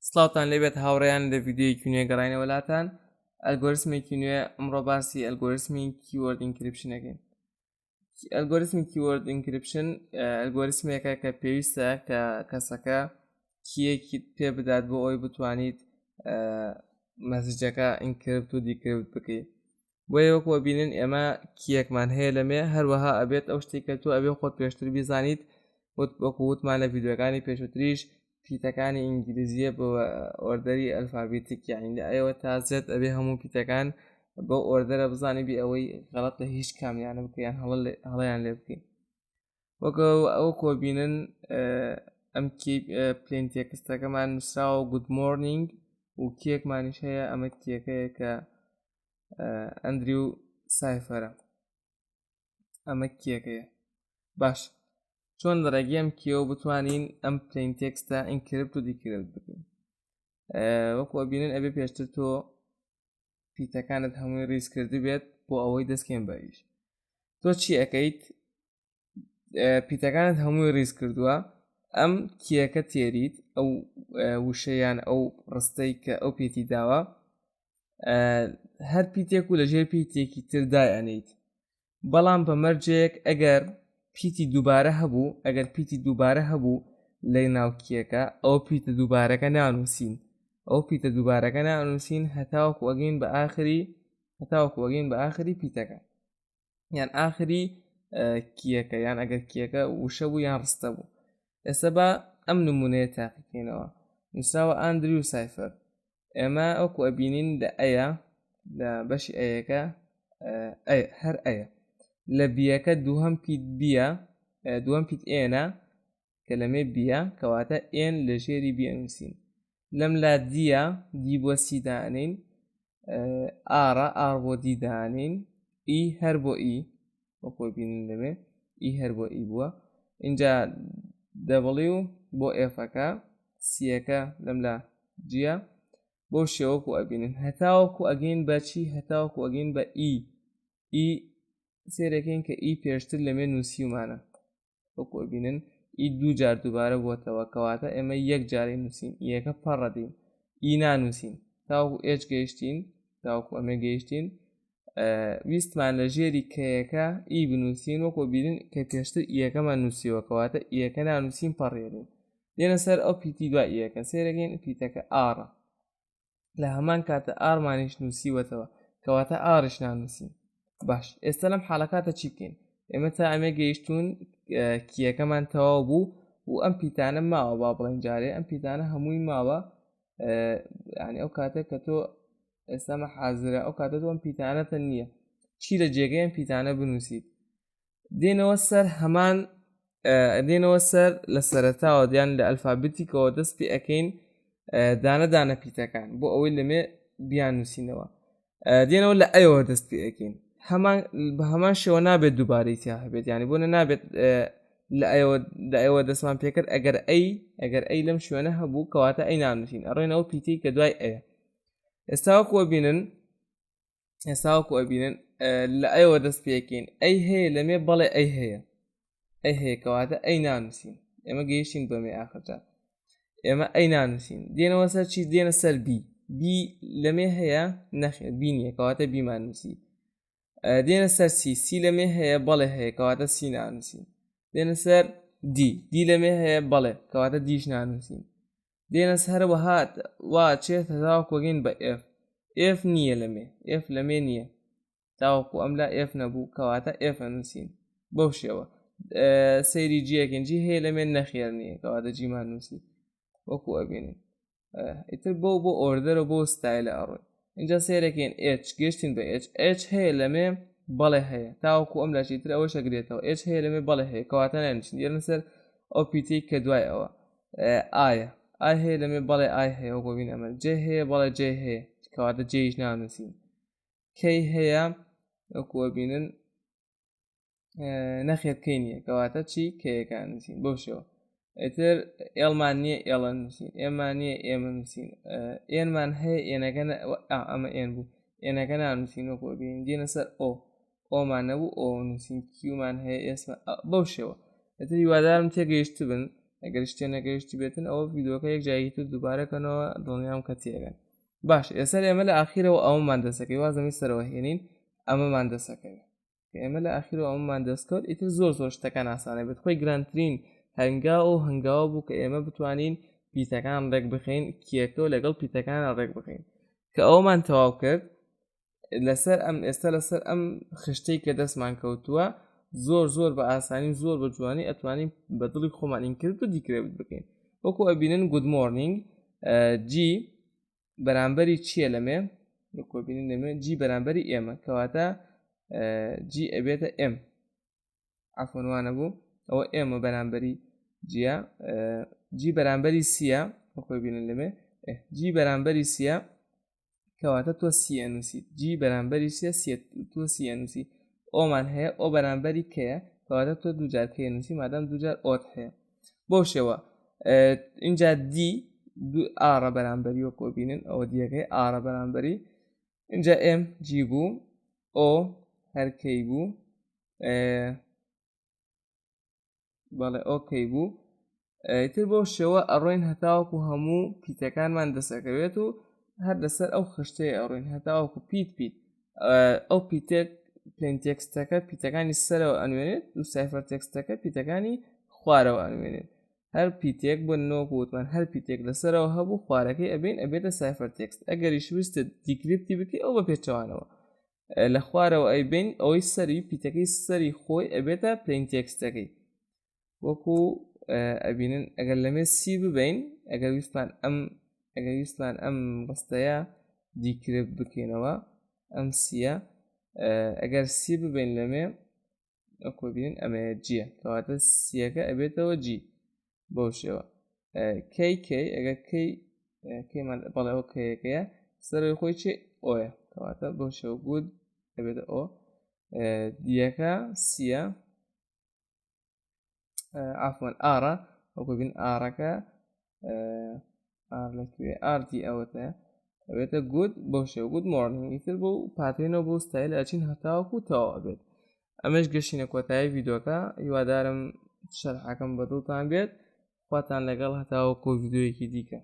سڵاوتان لێبێت هاوڕێیان لە ڤیدیۆیەکی نوێ گەڕاینەوەلاتان ئەلگۆریسمێکی نوێ ئەمڕۆ باسی ئەلگۆریسمی کیوەرد ئینکریپشنەکەین. ئەلگۆریسمی کیوەرد ئینکریپشن ئەلگۆریسمێکە کە پێویستە کە کەسەکە کیەکی پێ بدات بۆ ئەوی بتوانیت مەسیجەکە ئینکریپت و دیکریپت بکەیت. بۆ وەکو بینن ئێمە کیەکمان هەیە لەمێ هەروەها ئەبێت ئەو شتێک کە تۆ ئەبێ خۆت پێشتر بیزانیت وەکو وتمان لە ڤیدیۆکانی پێشووتریش پیتەکانی ئینگلیزیە بە ئۆردەری ئەلفابێتیک یعنی لە ئەوە تازێت ئەبێ هەموو پیتەکان بۆ ئۆردەرە بزانی بێ ئەوەی غەڵەت لە هیچ کامیانە بکەیان هەڵەیان لێ بکەین. وەکو ئەو کۆبینن ئەم پلین تێکستەکەمان نووسراوە گود مۆرنینگ و کێکمانیش هەیە ئەمە کێکەیە کە ئەندریو سایفەرە ئەمە کێکەیە. باش چۆن لە ڕێگەم کێوە بتوانین ئەم پلین تێکستە ئینکریپت و دیکریپت بکەین. وەکو بینن ئەبێ پێشتر تۆ پیتەکانت هەمووی ریز کردی بێت بۆ ئەوەی دەستکەین بەئیش. تۆ چی ئەەکەیت؟ پیتەکانت هەمووی ریز کردووە، ئەم کیەکە تێریت ئەو وشەیان ئەو ڕستەی کە ئەو پێتی داوە هەر پیتێک و لەژێر پیتێکی تردایەنیت، بەڵام بەمەرجێک ئەگەر پیتی دووبارە هەبوو لە ناوکیەکە ئەو پیتە دووبارەکە نانووسین هەتاوەکو ئەگەین بە ئاخری پیتەکە یان ئاخری کیەکە یان ئەگەر کیەکە وشە بوو یان ڕستە بوو. ئێستا بە ئەم نمونەیە تاقیکەینەوە. نووسراوە ئاندریو سایفەر. ئێمە ئەوکو ئەبینین لە ئەیە لە بەشی ئەیەکە هەر ئەیە لە بیەکە دووهەم پیت ئێنە کە لەمێ بیە کەواتە ئێن لە ژێری بیەنووسین. لەم لا دیە دی بۆ سی دانین، ئارە ئار بۆ دی دانین، ئی هەر بۆ ئی وەکو بینین لەمێ ئی هەر بۆ ئی بووە. اینجا دەبڵیو بۆ ئێفەکە سیەکە لەم لا جیە بۆ شێوەکو ئەبینن هەتاوەکو ئەگەین بە چی؟ هەتاوەکو ئەگەین بە ئی سێرەکەین کە ئی پێشتر لەمێ نووسیومانە وەکو بینن ئی دوو جار دووبارە بۆتەوە کەواتە ئێمە یەک جارەی نووسین ئیەکە پەڕەدەین ئی نانووسین تاوەکو ئێچ گەیشتین تاوەکو ئەمێ گەیشتین ویستمان لە ژێری کەیەکە ئی بنووسین وەکو بینن کە پێشتر ئیەکەمان نووسیوە کەواتە ئیەکە نانووسین پەڕێنین دێنە سەر ئەو پیتی دوای ئیەکە سێرەکەین پیتەکە ئارە لە هەمان کاتە ئارمانیش نووسیوەتەوە کەواتە ئارش نانووسین. باش ئێستا لەم حاڵەکاتە چی بکەین؟ ئێمە تا ئەمێ گەیشتون کیەکەمان تەواو بوو و ئەم پیتانە ماوە با بڵین جارێ ئەم پیتانە هەمووی ماوە ینی ئەو کاتێک کە تۆ ئێستامە حازرە ئەو کاتە تۆ ئەم پیتانەتە نییە چی لە جێگەی ئەم پیتانە بنووسیت دێنەوە سەر لە سەرەتاوە دیان لە ئەلفابێتیکەوە دەست پێ ئەەکەین دانە پیتەکان بۆ ئەوەی لەمێ بیان نووسینەوە دێنەوە لە ئەیەوە دەست پێ ئەەکەین بە هەمان شێوە نابێت دووبارەی تیا هەبێت ینی بۆ نابێت لە ئەوە دەستمان پێکرد ئەگەر ئەی لەم شوێنە هەبوو کەواتە ئەی نانووسین ئەڕێنەوە پیتی کە دوای ئەیە. ئێستا وەکو ئەبینن لە ئەیەوە دەست پێکەین ئەی هەیە لەمێ بەڵێ ئەی هەیە کەواتە ئەی نانووسین ئێمە گەیشتین بەمێ ئاخرجار ئێمە ئەی نانووسین دێنەوە سەر چی دێنە سەر بی لەمێ هەیە نەخێت بی نییە کەواتە بیمان نووسی دێنە سەر سی لەمێ هەیە بەڵێ هەیە کەواتە سی نانووسین دێنە سەر دی لەمێ هەیە بەڵێ کەواتە دیش نانووسین دێنە سەر وەهات وا چێت تاوەکو ئەگەین بە ئف نییە لەمێ نییە تاوەکو ئەم لا ئف نەبوو کەواتە ئف نووسین بەو شێوە سەیری جیەکەن جی هەیە لەمێ نەخێر نییە کەواتە جیمان نووسی وەکو ئەبینین ئیتر بۆ ئۆردەرە بۆ ستایلە ئەڕۆی اینجا سێرەکەین ئێچ گەشتین بە ئێچ هەیە لەمێ بەڵێ هەیە تاوەکو ئەم لاشیتر ئەوە شەگرێتەوە ئێچ هەیە لەمێ بەڵێ هەیە کەواتە نانووسین دێنە سەر ئەو پیتی کە دوای ئەوە ئای هەیە لەمێ بەڵێ ئای هەیە وەکو بین ئەمە جێ هەیە بەڵێ جێ هەیە کەواتە جێیش نانووسین کەی هەیە وەکو بینن نەخێت کەی نییە کەواتە چی کەیەکان نووسین بەو شێوە ئیتر ئێڵمان نییە ئێڵە نووسین ئێمان نییە ئێمە نووسین ئێنمان هەیە ئێنەکە ئەمە ئێن بوو ئێنەکە نانووسین وەکو بینین دێنە سەر ئۆمان نەبوو ئۆ نووسین کیومان هەیە ئێسمە بەو شێوە ئیتر هیوادارم تێگەیشت بن ئەگەر شتێ نەگەیشتی بێتن ئەوە ڤیدۆکە یەک جایەکی تر دووبارەکەنەوە دڵنیام کە تێگەن. باش ئێستا ئێمە لە ئاخیرەوە ئەومان دەسەکەی وازەمی سەرەوە هێنین ئەمەمان دەسەکەوێت کە ئێمە لە ئاخیرەوە ئەمەمان دەستکەوت ئیتر زۆر شتەکان ئاسانە بێت خۆی گرانترین هەنگاوە بوو کە ئێمە بتوانین پیتەکان ڕێک بخەین کیەکە و لەگەڵ پیتەکان ڕێک بخەین کە ئەومان تەواو کرد لەسەر ئێستا لەسەر ئەم خشتەی کە دەستمان کەوتووە زۆر بە ئاسانی زۆر بە جوانی ئەتوانین بە دڵی خۆمان ئینکرد و دیکرێت بکەین وەکو ئەبینن گود مۆرنینگ جی بەرامبەری چییە لەمێ وەکوبینین لەمێ جی بەرامبەری ئێمە کەواتە جی ئەبێتە ئێم عەفوەنوانە بوو ئەوە ئێمە بەرامبەری جیە جی بەرامبەری سیە وەکوبینن لەمێ جی بەرامبەری سیە کەواتە تۆ سیە نووسیت جی بەرامبەری سیە تۆ سیە نووسیت ئۆمان هەیە ئۆ بەرامبەری کەیە کەواتە تۆ دووجار کەیە نووسی مادام دووجار ئۆت هەیە بۆ شێوە اینجا دی ئارە بەرامبەری وەکو بینن ئەوە دیەکەی ئارە بەرامبەری اینجا ئێم جی بوو ئۆ هەرکەی بوو بەڵێ ئۆکەی بوو ئیتر بۆ شێوە ئەڕۆین هەتاوەکو هەموو پیتەکانمان دەسەکەوێت و هەر لەسەر ئەو خشتەیە ئەڕۆین هەتاوەکو پیت ئەو پیتێک پلین تێکستەکە پیتەکانی سەرەوە ئەنوێنێت و سایفەر تێکستەکە پیتەکانی خوارەوە ئەنوێنێت هەر پیتێک بۆ نۆکوتمان هەر پیتێک لەسەرەوە هەبوو خوارەکەی ئەبێتە سایفەر تێکست ئەگەریش ویستە دیکریپتی بکەی ئەو بە پێچەوانەوە لە خوارەوە ئەیبین ئەوەی سەری پیتەکەی سەری خۆی ئەبێتە پلین تێکستەکەی وەکو ئەبینن ئەگەر لەمێ سی ببین ئەگەر ویستمان ئەم ڕستەیە دیکرێت بکەینەوە ئەم سیە ئەگەر سی ببین لەمێ ئەکۆبین ئەمەیە جیە کەواتە سیەکە ئەبێتەوە جی بۆ شێوە کەی ئەگەر کەیمان بەڵێ ئەو کەیەکەیە سەرەوەی خۆی چێ ئۆیە کەواتە بۆ شێوە گود ئەبێتە ئۆ دیەکە سیە عەفوەن ئارە وەکوبین ئارەکە ئار لەکوێ ئاردی ئەوەتە ئەبێتە گود بۆ شێوە گود مۆرنینگ ئیتر بۆ پاتێنەوە بۆ ستایل ئەچین هەتاوەکو تەواو بێت ئەمەش گەشتینە کۆتایی ڤیدۆکە هیوادارم شەرحەکەم بەدڵتان بێت خواتان لەگەڵ هەتاوەکو ڤیدۆیەکی دیکە